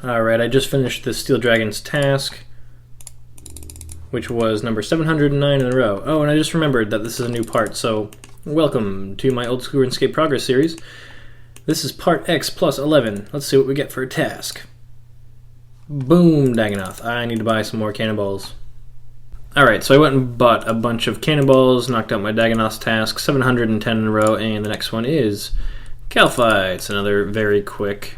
Alright, I just finished the Steel Dragon's task, which was number 709 in a row. Oh, and I just remembered that this is a new part, so welcome to my old school RuneScape progress series. This is part x+11. Let's see what we get for a task. Boom, Dagonoth. I need to buy some more cannonballs. Alright, so I went and bought a bunch of cannonballs, knocked out my Dagonoth's task, 710 in a row, and the next one is Calphi. It's another very quick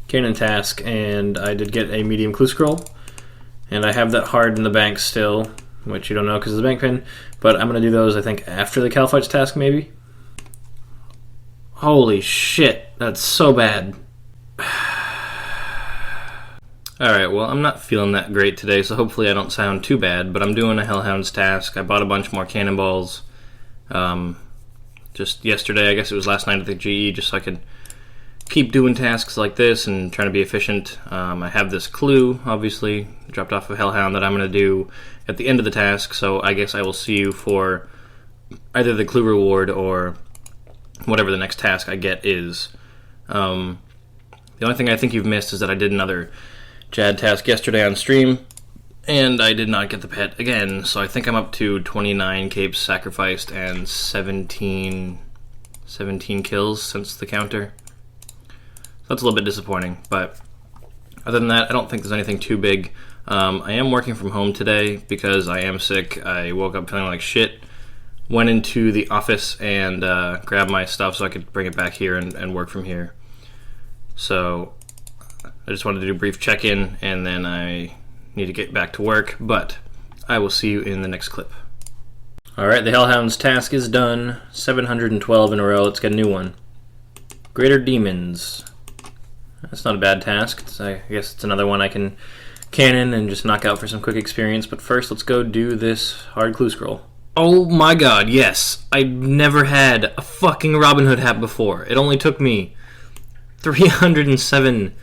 cannon task, and I did get a medium clue scroll, and I have that hard in the bank still, which you don't know because of the bank pin, but I'm going to do those, I think, after the Calphi's task, maybe? Holy shit, that's so bad. Alright, well, I'm not feeling that great today, so hopefully I don't sound too bad, but I'm doing a Hellhound's task. I bought a bunch more cannonballs just yesterday. I guess it was last night at the GE, just so I could keep doing tasks like this and trying to be efficient. I have this clue, obviously, dropped off of Hellhound that I'm going to do at the end of the task, so I guess I will see you for either the clue reward or whatever the next task I get is. The only thing I think you've missed is that I did another Jad task yesterday on stream, and I did not get the pet again, so I think I'm up to 29 capes sacrificed and 17 kills since the counter. That's a little bit disappointing, but other than that, I don't think there's anything too big. I am working from home today because I am sick. I woke up feeling like shit, went into the office and grabbed my stuff so I could bring it back here and work from here. So I just wanted to do a brief check-in, and then I need to get back to work, but I will see you in the next clip. Alright, the Hellhound's task is done. 712 in a row. Let's get a new one. Greater Demons. That's not a bad task. I guess it's another one I can cannon and just knock out for some quick experience. But first, let's go do this hard clue scroll. Oh my god, yes! I never had a fucking Robin Hood hat before. It only took me 307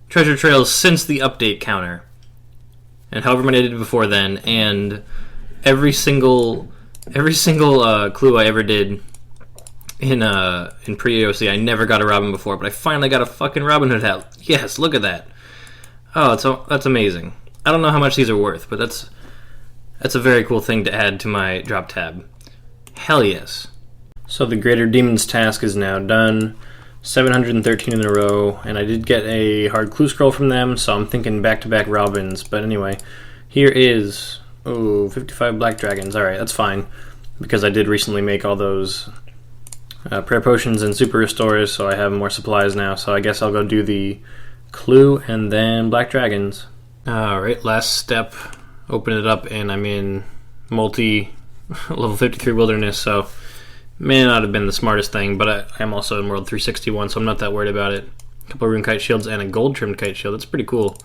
treasure trails since the update counter. And however many I did before then. And every single clue I ever did in pre-AOC, I never got a Robin before, but I finally got a fucking Robin Hood hat. Yes, look at that. Oh, that's amazing. I don't know how much these are worth, but that's a very cool thing to add to my drop tab. Hell yes. So the Greater Demons task is now done. 713 in a row, and I did get a hard clue scroll from them, so I'm thinking back-to-back Robins. But anyway, here is 55 Black Dragons. Alright, that's fine, because I did recently make all those prayer potions and super restores, so I have more supplies now, so I guess I'll go do the clue and then Black Dragons. Alright, last step. Open it up, and I'm in level 53 Wilderness, so may not have been the smartest thing, but I'm also in World 361, so I'm not that worried about it. A couple of rune kite shields and a gold trimmed kite shield. That's pretty cool.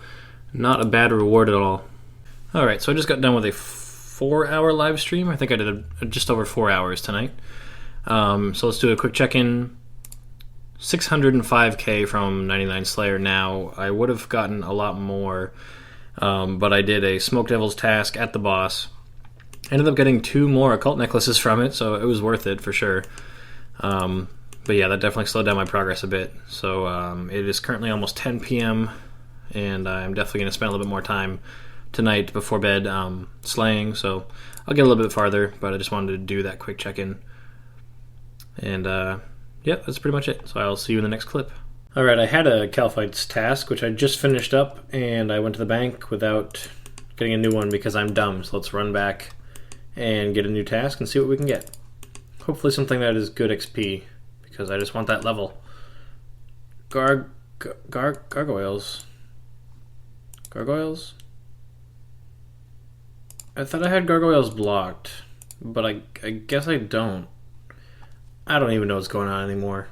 Not a bad reward at all. Alright, so I just got done with a 4-hour live stream. I think I did just over 4 hours tonight. So let's do a quick check-in. 605k from 99 Slayer now. I would have gotten a lot more, but I did a Smoke Devil's task at the boss. Ended up getting 2 more occult necklaces from it, so it was worth it for sure. But yeah, that definitely slowed down my progress a bit. So it is currently almost 10 p.m. and I'm definitely going to spend a little bit more time tonight before bed slaying, so I'll get a little bit farther, but I just wanted to do that quick check-in. And yeah, that's pretty much it. So I'll see you in the next clip. Alright, I had a Calphi's task, which I just finished up, and I went to the bank without getting a new one because I'm dumb. So let's run back and get a new task and see what we can get. Hopefully something that is good XP, because I just want that level. Gargoyles. Gargoyles? I thought I had gargoyles blocked, but I guess I don't. I don't even know what's going on anymore.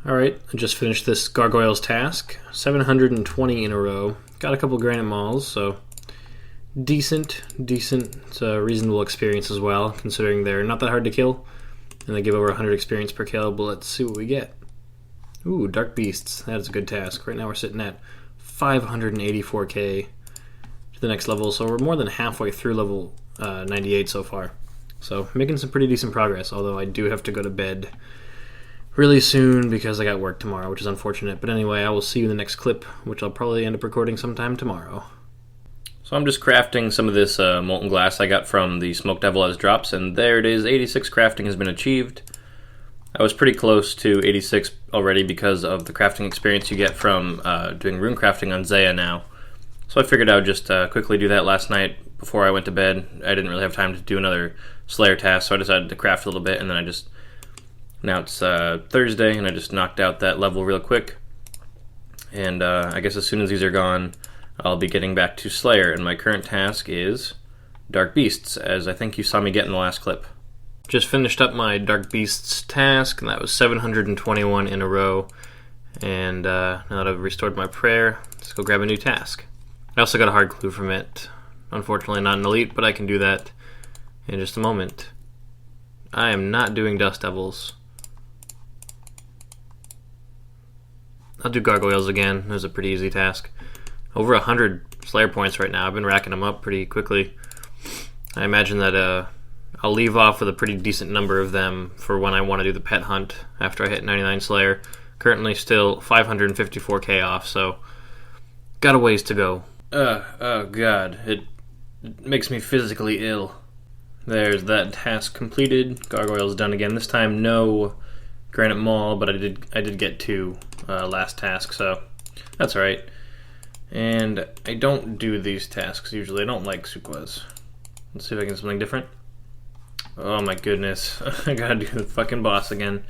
Alright, I just finished this gargoyles task. 720 in a row. Got a couple granite mauls, so decent. It's a reasonable experience as well, considering they're not that hard to kill, and they give over 100 experience per kill, but let's see what we get. Ooh, Dark Beasts. That is a good task. Right now we're sitting at 584k to the next level, so we're more than halfway through level 98 so far. So making some pretty decent progress, although I do have to go to bed really soon because I got work tomorrow, which is unfortunate. But anyway, I will see you in the next clip, which I'll probably end up recording sometime tomorrow. So I'm just crafting some of this molten glass I got from the Smoke Devil as drops, and there it is, 86 crafting has been achieved. I was pretty close to 86 already because of the crafting experience you get from doing rune crafting on Xayah now. So I figured I would just quickly do that last night before I went to bed. I didn't really have time to do another Slayer task, so I decided to craft a little bit, and then now it's Thursday, and I just knocked out that level real quick. And I guess as soon as these are gone, I'll be getting back to Slayer, and my current task is Dark Beasts, as I think you saw me get in the last clip. Just finished up my Dark Beasts task, and that was 721 in a row. And now that I've restored my prayer, let's go grab a new task. I also got a hard clue from it. Unfortunately not an elite, but I can do that in just a moment. I am not doing Dust Devils. I'll do Gargoyles again. It was a pretty easy task. Over 100 Slayer points right now. I've been racking them up pretty quickly. I imagine that I'll leave off with a pretty decent number of them for when I want to do the pet hunt after I hit 99 Slayer. Currently still 554k off, so got a ways to go. Oh god, it makes me physically ill. There's that task completed. Gargoyle's done again. This time no Granite Maul, but I did get 2 last task, so that's alright. And I don't do these tasks usually. I don't like Suquas. Let's see if I can do something different. Oh my goodness. I gotta do the fucking boss again.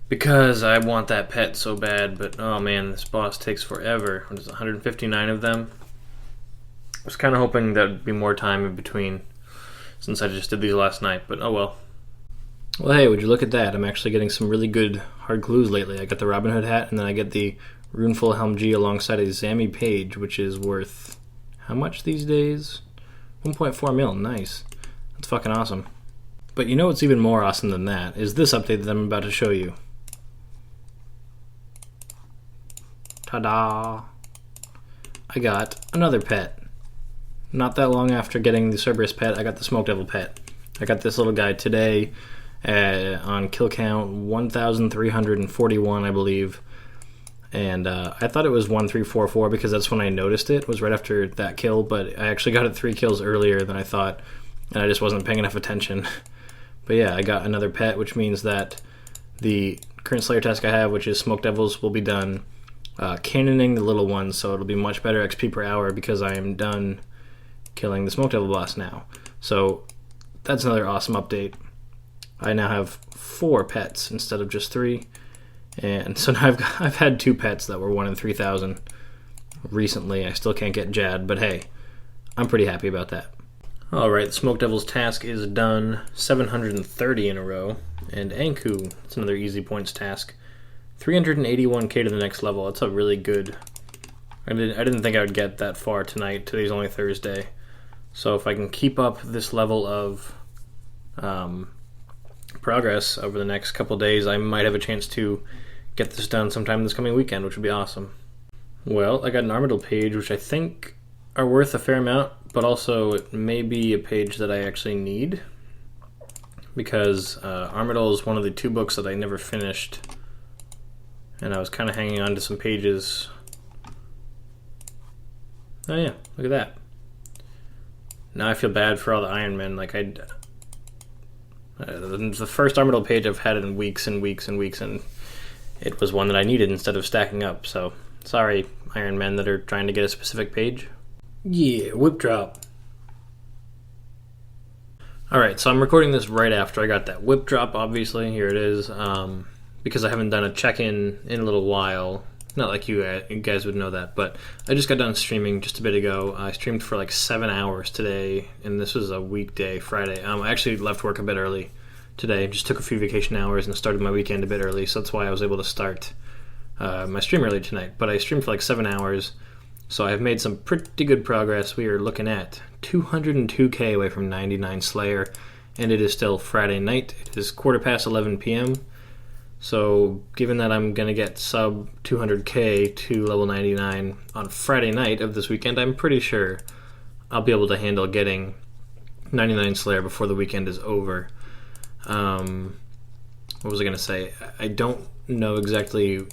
Because I want that pet so bad, but oh man, this boss takes forever. What is it, 159 of them? I was kind of hoping there'd be more time in between since I just did these last night, but oh well. Well, hey, would you look at that? I'm actually getting some really good hard clues lately. I got the Robin Hood hat, and then I get the Runeful Helm G alongside a Zammy page, which is worth how much these days? 1.4 mil, nice. That's fucking awesome. But you know what's even more awesome than that is this update that I'm about to show you. Ta-da! I got another pet. Not that long after getting the Cerberus pet, I got the Smoke Devil pet. I got this little guy today on kill count 1,341, I believe. And I thought it was 1344 because that's when I noticed it, was right after that kill, but I actually got it 3 kills earlier than I thought, and I just wasn't paying enough attention. But yeah, I got another pet, which means that the current Slayer task I have, which is Smoke Devils, will be done cannoning the little ones, so it'll be much better XP per hour because I am done killing the Smoke Devil boss now. So that's another awesome update. I now have 4 pets instead of just 3. And so now I've had 2 pets that were 1 in 3,000 recently. I still can't get Jad, but hey, I'm pretty happy about that. Alright, the Smoke Devil's task is done. 730 in a row. And Anku, that's another easy points task. 381k to the next level. That's a really good... I didn't think I would get that far tonight. Today's only Thursday. So if I can keep up this level of progress over the next couple days, I might have a chance to get this done sometime this coming weekend, which would be awesome. Well, I got an Armadyl page, which I think are worth a fair amount, but also it may be a page that I actually need, because Armadyl is one of the 2 books that I never finished, and I was kind of hanging on to some pages. Oh yeah, look at that. Now I feel bad for all the Iron Men. Like the first Armadyl page I've had in weeks and weeks and weeks, and it was one that I needed instead of stacking up. So sorry, Iron Men that are trying to get a specific page. Yeah, whip drop. Alright, so I'm recording this right after I got that whip drop, obviously. Here it is. Because I haven't done a check-in in a little while. Not like you guys would know that, but I just got done streaming just a bit ago. I streamed for like 7 hours today, and this was a weekday, Friday. I actually left work a bit early today. Just took a few vacation hours and started my weekend a bit early, so that's why I was able to start my stream early tonight. But I streamed for like 7 hours, so I've made some pretty good progress. We are looking at 202k away from 99 Slayer, and it is still Friday night. It is 11:15 p.m., so given that I'm going to get sub 200k to level 99 on Friday night of this weekend, I'm pretty sure I'll be able to handle getting 99 Slayer before the weekend is over. What what was I going to say? I don't know exactly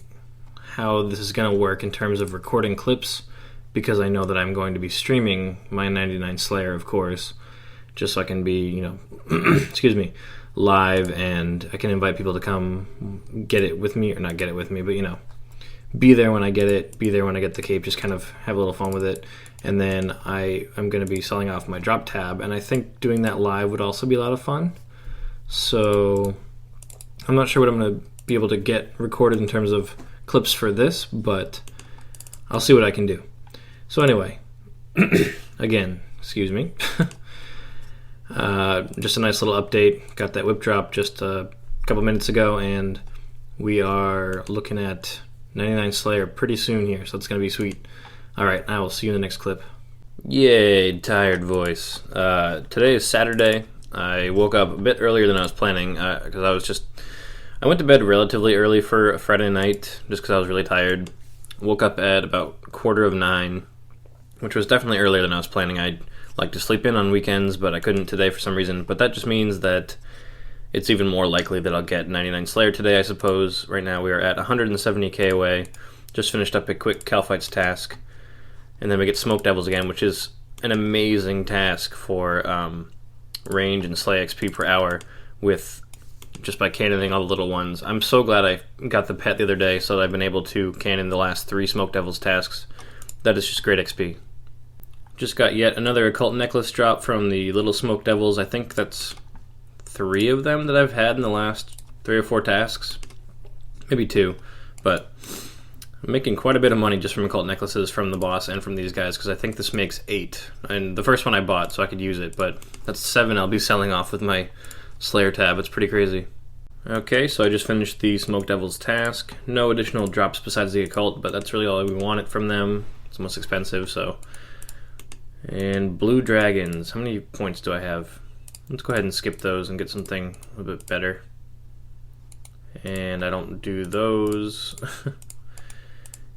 how this is going to work in terms of recording clips, because I know that I'm going to be streaming my 99 Slayer, of course, just so I can be, excuse me, live, and I can invite people to come get it with me, or not get it with me, but be there when I get it, be there when I get the cape, just kind of have a little fun with it. And then I'm going to be selling off my drop tab, and I think doing that live would also be a lot of fun. So I'm not sure what I'm going to be able to get recorded in terms of clips for this, but I'll see what I can do. So anyway, again, excuse me, just a nice little update. Got that whip drop just a couple minutes ago, and we are looking at 99 Slayer pretty soon here, so it's going to be sweet. Alright, I will see you in the next clip. Yay, tired voice. Today is Saturday. I woke up a bit earlier than I was planning, because I went to bed relatively early for a Friday night, just because I was really tired. Woke up at about 9:15, which was definitely earlier than I was planning. I'd like to sleep in on weekends, but I couldn't today for some reason. But that just means that it's even more likely that I'll get 99 Slayer today, I suppose. Right now we are at 170k away. Just finished up a quick Calfights task. And then we get Smoke Devils again, which is an amazing task for range and Slay XP per hour just by cannoning all the little ones. I'm so glad I got the pet the other day so that I've been able to cannon the last 3 Smoke Devils tasks. That is just great XP. Just got yet another Occult Necklace drop from the little Smoke Devils. I think that's 3 of them that I've had in the last 3 or 4 tasks. Maybe 2, but I'm making quite a bit of money just from Occult Necklaces from the boss and from these guys, because I think this makes 8. And the first one I bought so I could use it, but that's 7 I'll be selling off with my Slayer tab. It's pretty crazy. Okay, so I just finished the Smoke Devils task. No additional drops besides the Occult, but that's really all we wanted from them. It's the most expensive, so. And Blue Dragons. How many points do I have? Let's go ahead and skip those and get something a little bit better. And I don't do those.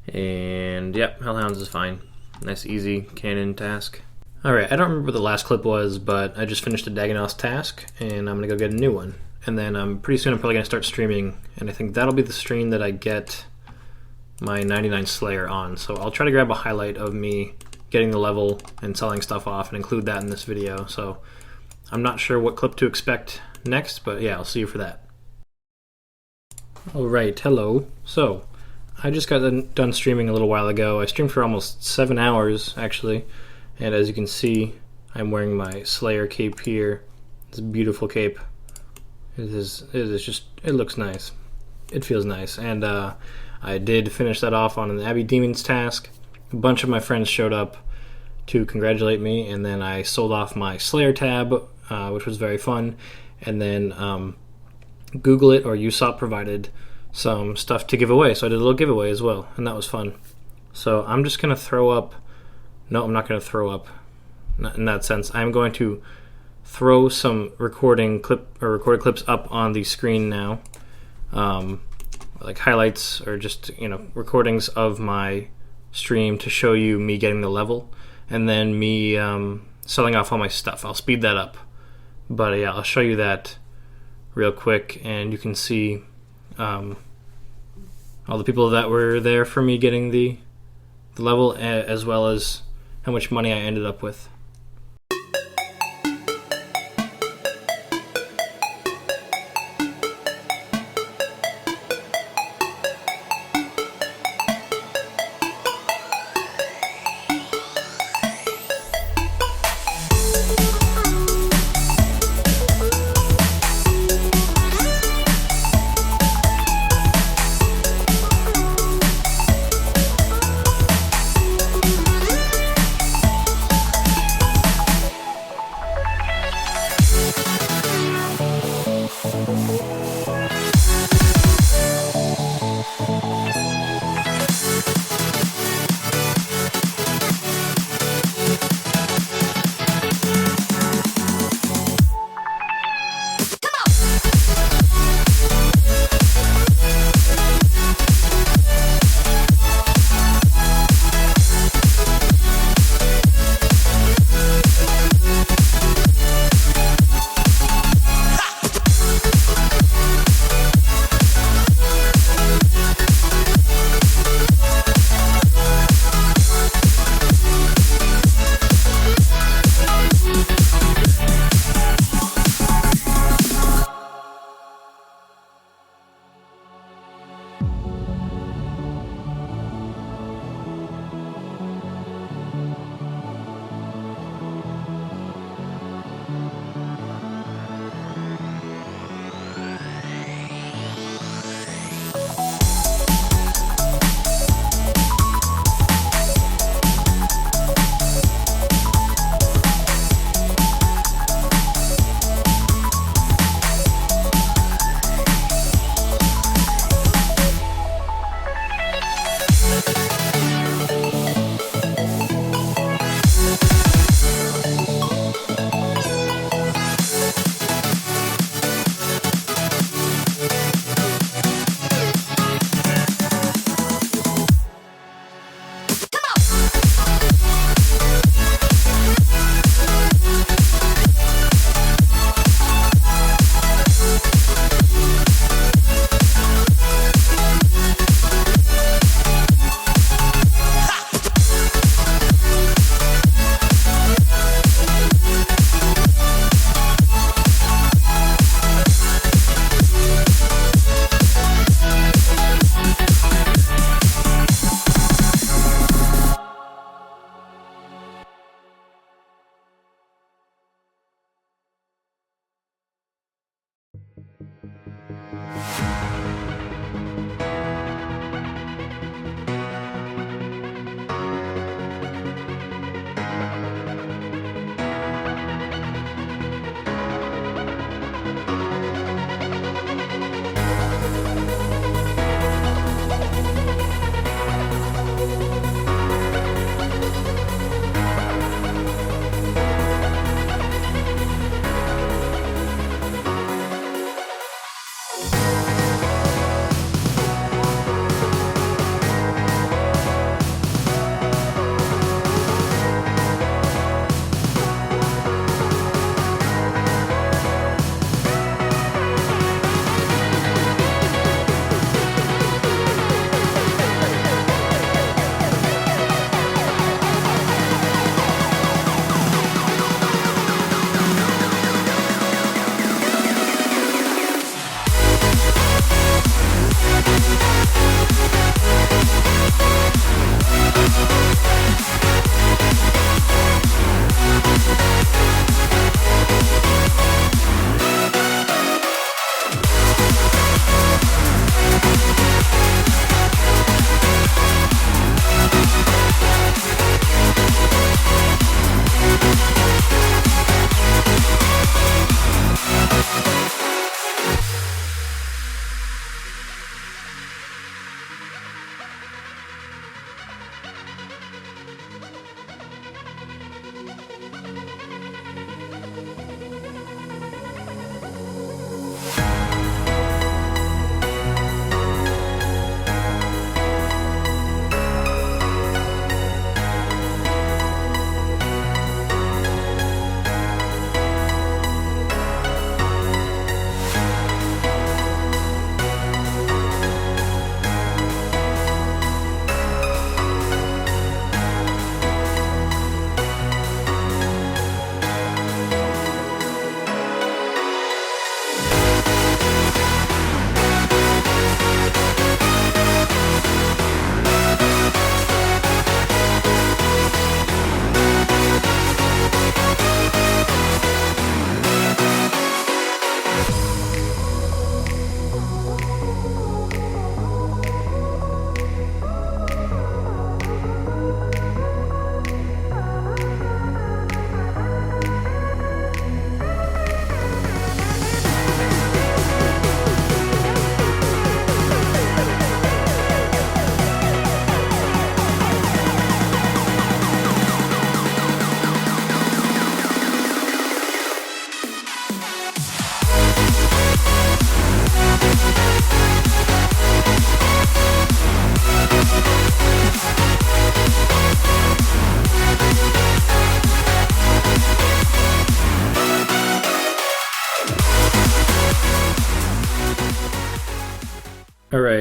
And yep, Hellhounds is fine. Nice easy cannon task. Alright, I don't remember what the last clip was, but I just finished a Dagonos task, and I'm going to go get a new one. And then pretty soon I'm probably going to start streaming, and I think that'll be the stream that I get my 99 Slayer on. So I'll try to grab a highlight of me getting the level and selling stuff off and include that in this video. So I'm not sure what clip to expect next, but yeah, I'll see you for that. Alright, hello. So I just got done streaming a little while ago. I streamed for almost 7 hours, actually. And as you can see, I'm wearing my Slayer cape here. It's a beautiful cape. It looks nice. It feels nice. And I did finish that off on an Abbey Demons task. A bunch of my friends showed up to congratulate me, and then I sold off my Slayer tab, which was very fun. And then Google It or Usopp provided some stuff to give away, so I did a little giveaway as well, and that was fun. So I'm just going to throw up. No, I'm not going to throw up. Not in that sense. I'm going to throw some recorded clips up on the screen now, like highlights or just recordings of my stream to show you me getting the level, and then me selling off all my stuff. I'll speed that up, but yeah, I'll show you that real quick, and you can see all the people that were there for me getting the level, as well as how much money I ended up with.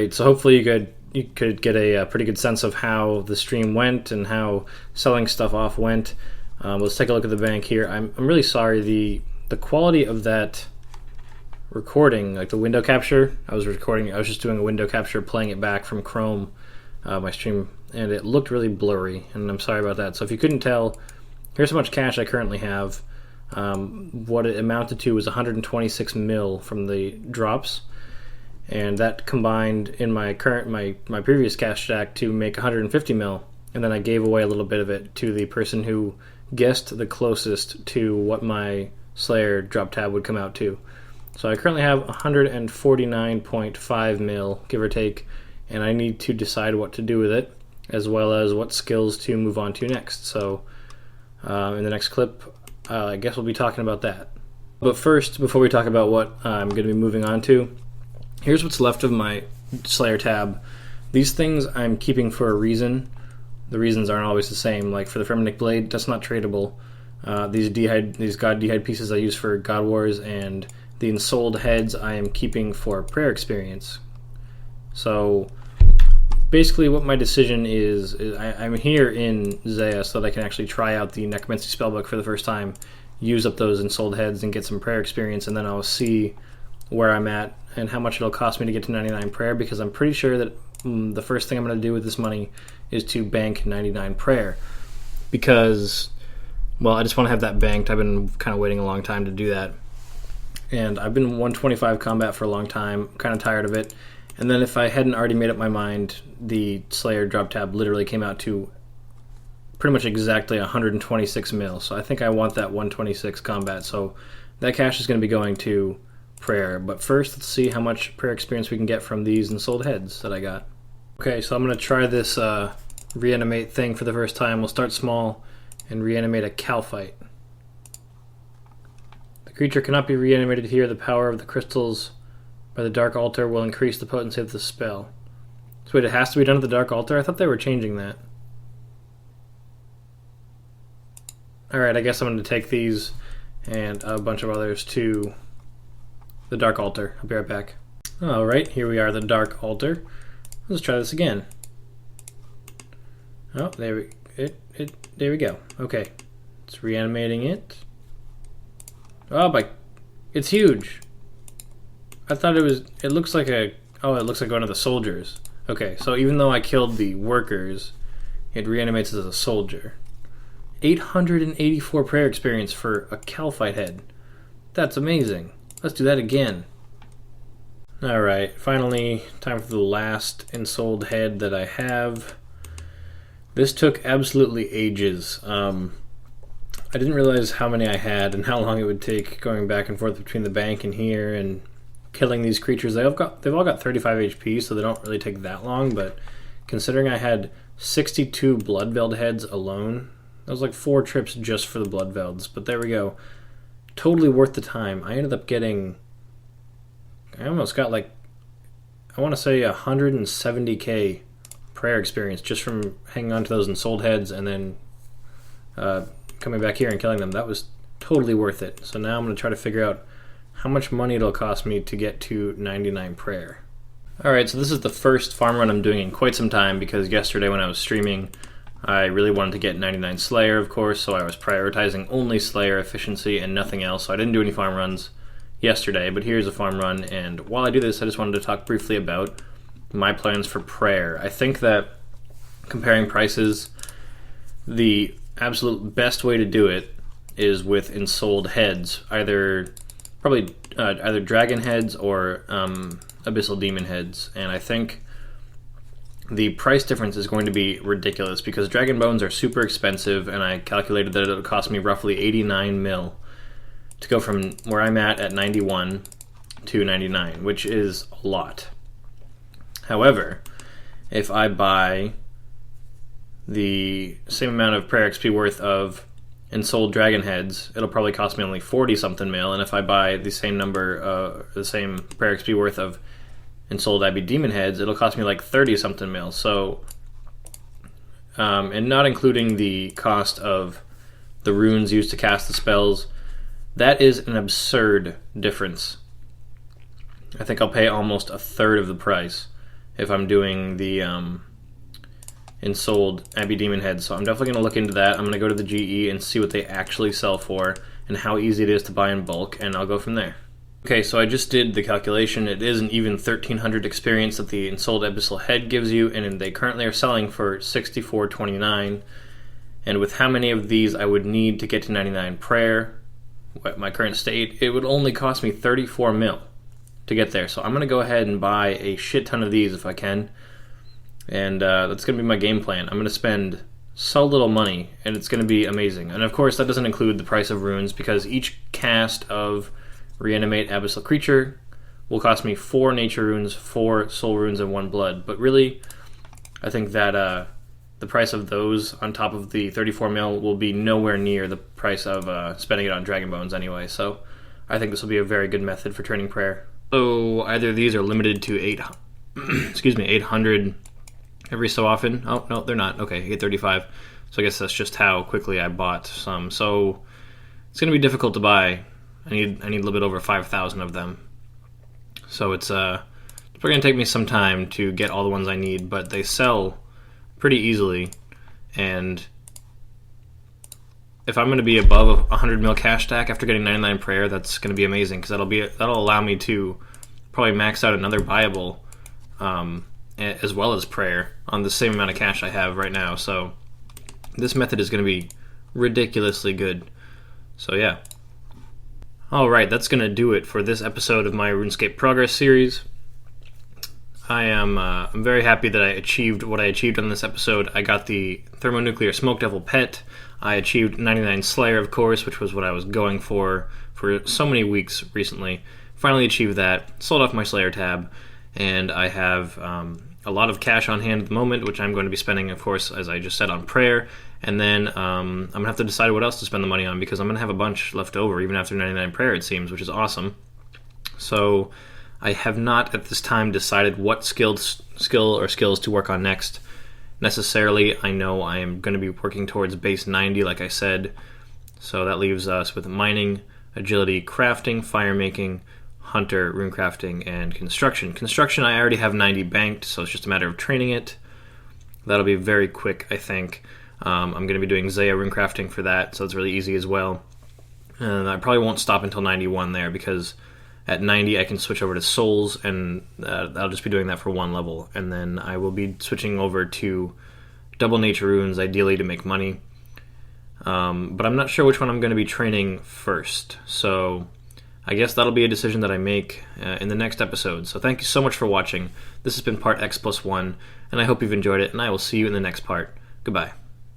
Great. So hopefully you could get a pretty good sense of how the stream went and how selling stuff off went. Let's take a look at the bank here. I'm really sorry. The quality of that recording, like the window capture, I was just doing a window capture, playing it back from Chrome, my stream, and it looked really blurry, and I'm sorry about that. So if you couldn't tell, here's how much cash I currently have. What it amounted to was 126 mil from the drops, and that combined in my previous cash stack to make 150 mil, and then I gave away a little bit of it to the person who guessed the closest to what my Slayer drop tab would come out to. So I currently have 149.5 mil, give or take, and I need to decide what to do with it, as well as what skills to move on to next. So in the next clip, I guess we'll be talking about that. But first, before we talk about what I'm going to be moving on to, here's what's left of my Slayer tab. These things I'm keeping for a reason. The reasons aren't always the same. Like for the Fremennik Blade, that's not tradable. These God D'hide pieces I use for God Wars, and the ensouled heads I am keeping for prayer experience. So basically what my decision is I'm here in Zeah so that I can actually try out the Necromancy Spellbook for the first time, use up those ensouled heads and get some prayer experience, and then I'll see where I'm at and how much it'll cost me to get to 99 prayer, because I'm pretty sure that the first thing I'm going to do with this money is to bank 99 prayer, because, well, I just want to have that banked. I've been kind of waiting a long time to do that, and I've been 125 combat for a long time, kind of tired of it. And then if I hadn't already made up my mind, the Slayer drop tab literally came out to pretty much exactly 126 mil. So I think I want that 126 combat. So that cash is going to be going to prayer. But first, let's see how much prayer experience we can get from these ensouled heads that I got. Okay, so I'm going to try this reanimate thing for the first time. We'll start small and reanimate a Calphite. The creature cannot be reanimated here. The power of the crystals by the Dark Altar will increase the potency of the spell. So wait, it has to be done at the Dark Altar? I thought they were changing that. Alright, I guess I'm going to take these and a bunch of others to the Dark Altar. I'll be right back. Alright, here we are, the Dark Altar. Let's try this again. Oh, there we go. Okay, it's reanimating it. Oh, it's huge. I thought it looks like it looks like one of the soldiers. Okay, so even though I killed the workers, it reanimates as a soldier. 884 prayer experience for a Calphite head. That's amazing. Let's do that again. Alright, finally, time for the last ensouled head that I have. This took absolutely ages. I didn't realize how many I had and how long it would take going back and forth between the bank and here and killing these creatures. They've all got 35 HP, so they don't really take that long, but considering I had 62 Bloodveld heads alone, that was like 4 trips just for the Bloodvelds, but there we go. Totally worth the time. I ended up getting, I almost got like, I want to say 170k prayer experience just from hanging on to those ensouled heads and then coming back here and killing them. That was totally worth it. So now I'm going to try to figure out how much money it'll cost me to get to 99 prayer. Alright, so this is the first farm run I'm doing in quite some time, because yesterday when I was streaming, I really wanted to get 99 Slayer, of course, so I was prioritizing only Slayer efficiency and nothing else, so I didn't do any farm runs yesterday, but here's a farm run, and while I do this, I just wanted to talk briefly about my plans for prayer. I think that comparing prices, the absolute best way to do it is with ensouled heads, either dragon heads or abyssal demon heads, and I think the price difference is going to be ridiculous because dragon bones are super expensive, and I calculated that it'll cost me roughly 89 mil to go from where I'm at 91 to 99, which is a lot. However, if I buy the same amount of prayer XP worth of ensouled dragon heads, it'll probably cost me only 40 something mil, and if I buy the same the same prayer XP worth of ensouled Abbey demon heads, it'll cost me like 30 something mil. So and not including the cost of the runes used to cast the spells, that is an absurd difference. I think I'll pay almost a third of the price if I'm doing the Ensouled Abbey Demon Head. So I'm definitely going to look into that. I'm going to go to the GE and see what they actually sell for and how easy it is to buy in bulk, and I'll go from there. Okay, so I just did the calculation. It is an even 1300 experience that the Ensouled Abyssal Head gives you, and they currently are selling for $64.29. And with how many of these I would need to get to 99 prayer, at my current state, it would only cost me 34 mil to get there. So I'm going to go ahead and buy a shit ton of these if I can. And that's going to be my game plan. I'm going to spend so little money, and it's going to be amazing. And of course, that doesn't include the price of runes, because each cast of Reanimate Abyssal Creature will cost me 4 nature runes, 4 soul runes, and 1 blood. But really, I think that the price of those on top of the 34 mil will be nowhere near the price of spending it on Dragon Bones anyway. So I think this will be a very good method for turning prayer. So either of these are limited to 800 every so often. Oh, no, they're not. Okay, 835. So I guess that's just how quickly I bought some. So it's going to be difficult to buy. I need a little bit over 5,000 of them. So it's probably going to take me some time to get all the ones I need, but they sell pretty easily. And if I'm going to be above a 100 mil cash stack after getting 99 prayer, that's going to be amazing, because that'll allow me to probably max out another buyable as well as prayer on the same amount of cash I have right now. So this method is going to be ridiculously good. So yeah. Alright, that's going to do it for this episode of my RuneScape Progress series. I'm very happy that I achieved what I achieved on this episode. I got the Thermonuclear Smoke Devil pet. I achieved 99 Slayer, of course, which was what I was going for so many weeks recently. Finally achieved that, sold off my Slayer tab, and I have a lot of cash on hand at the moment, which I'm going to be spending, of course, as I just said, on prayer. And then I'm going to have to decide what else to spend the money on, because I'm going to have a bunch left over, even after 99 prayer, it seems, which is awesome. So I have not at this time decided what skill or skills to work on next. Necessarily, I know I am going to be working towards base 90, like I said. So that leaves us with mining, agility, crafting, fire making, hunter, rune crafting, and construction. Construction, I already have 90 banked, so it's just a matter of training it. That'll be very quick, I think. I'm going to be doing Zaya rune crafting for that, so it's really easy as well. And I probably won't stop until 91 there, because at 90 I can switch over to souls, and I'll just be doing that for 1 level. And then I will be switching over to double nature runes, ideally to make money. But I'm not sure which one I'm going to be training first, so I guess that'll be a decision that I make in the next episode. So thank you so much for watching. This has been part X+1, and I hope you've enjoyed it, and I will see you in the next part. Goodbye.